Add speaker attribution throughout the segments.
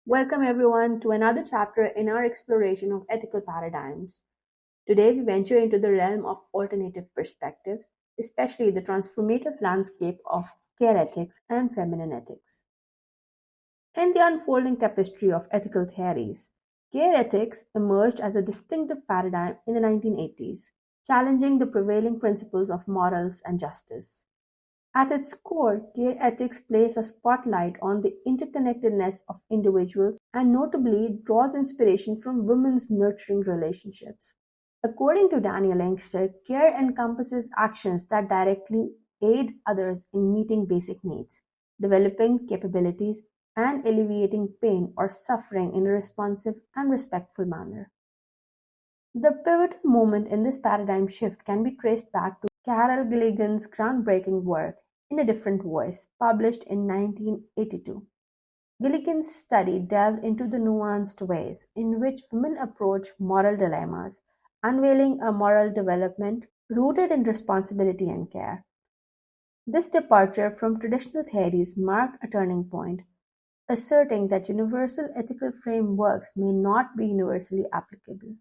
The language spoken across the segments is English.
Speaker 1: Welcome everyone to another chapter in our exploration of ethical paradigms. Today we venture into the realm of alternative perspectives, especially the transformative landscape of care ethics and feminine ethics. In the unfolding tapestry of ethical theories, care ethics emerged as a distinctive paradigm in the 1980s, challenging the prevailing principles of morals and justice. At its core, care ethics places a spotlight on the interconnectedness of individuals and notably draws inspiration from women's nurturing relationships. According to Daniel Engster, care encompasses actions that directly aid others in meeting basic needs, developing capabilities, and alleviating pain or suffering in a responsive and respectful manner. The pivotal moment in this paradigm shift can be traced back to Carol Gilligan's groundbreaking work, In a Different Voice, published in 1982. Gilligan's study delved into the nuanced ways in which women approach moral dilemmas, unveiling a moral development rooted in responsibility and care. This departure from traditional theories marked a turning point, asserting that universal ethical frameworks may not be universally applicable.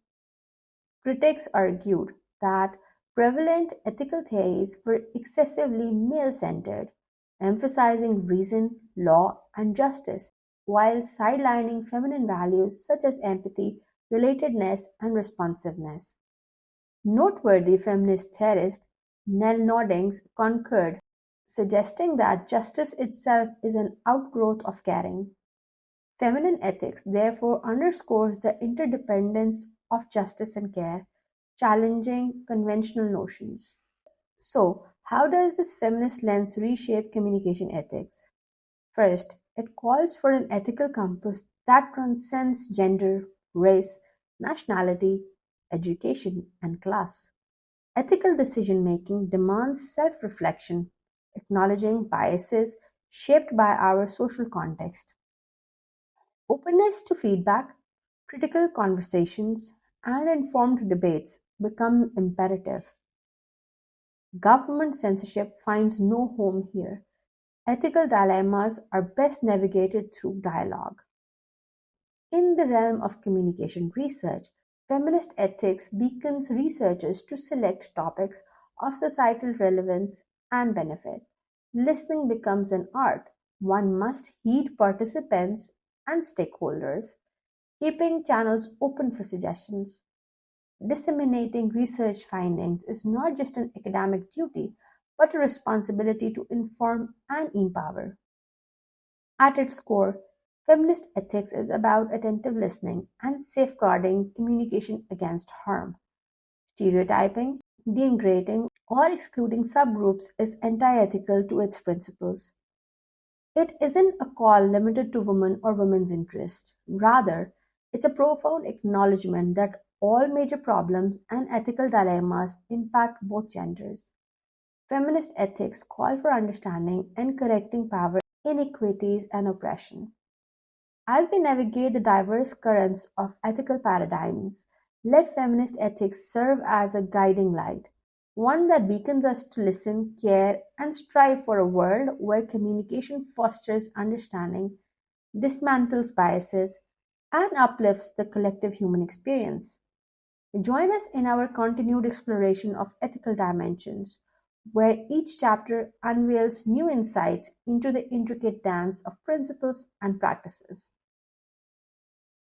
Speaker 1: Critics argued that prevalent ethical theories were excessively male-centered, emphasizing reason, law, and justice, while sidelining feminine values such as empathy, relatedness, and responsiveness. Noteworthy feminist theorist Nell Noddings concurred, suggesting that justice itself is an outgrowth of caring. Feminine ethics therefore underscores the interdependence of justice and care, challenging conventional notions. So, how does this feminist lens reshape communication ethics? First, it calls for an ethical compass that transcends gender, race, nationality, education, and class. Ethical decision making demands self reflection, acknowledging biases shaped by our social context. Openness to feedback, critical conversations, and informed debates become imperative. Government censorship finds no home here. Ethical dilemmas are best navigated through dialogue. In the realm of communication research, feminist ethics beacons researchers to select topics of societal relevance and benefit. Listening becomes an art. One must heed participants and stakeholders, keeping channels open for suggestions. Disseminating research findings is not just an academic duty, but a responsibility to inform and empower. At its core, feminist ethics is about attentive listening and safeguarding communication against harm. Stereotyping, denigrating, or excluding subgroups is anti-ethical to its principles. It isn't a call limited to women or women's interests. Rather, it's a profound acknowledgement that all major problems and ethical dilemmas impact both genders. Feminist ethics call for understanding and correcting power inequities and oppression. As we navigate the diverse currents of ethical paradigms, let feminist ethics serve as a guiding light, one that beacons us to listen, care, and strive for a world where communication fosters understanding, dismantles biases, and uplifts the collective human experience. Join us in our continued exploration of ethical dimensions, where each chapter unveils new insights into the intricate dance of principles and practices.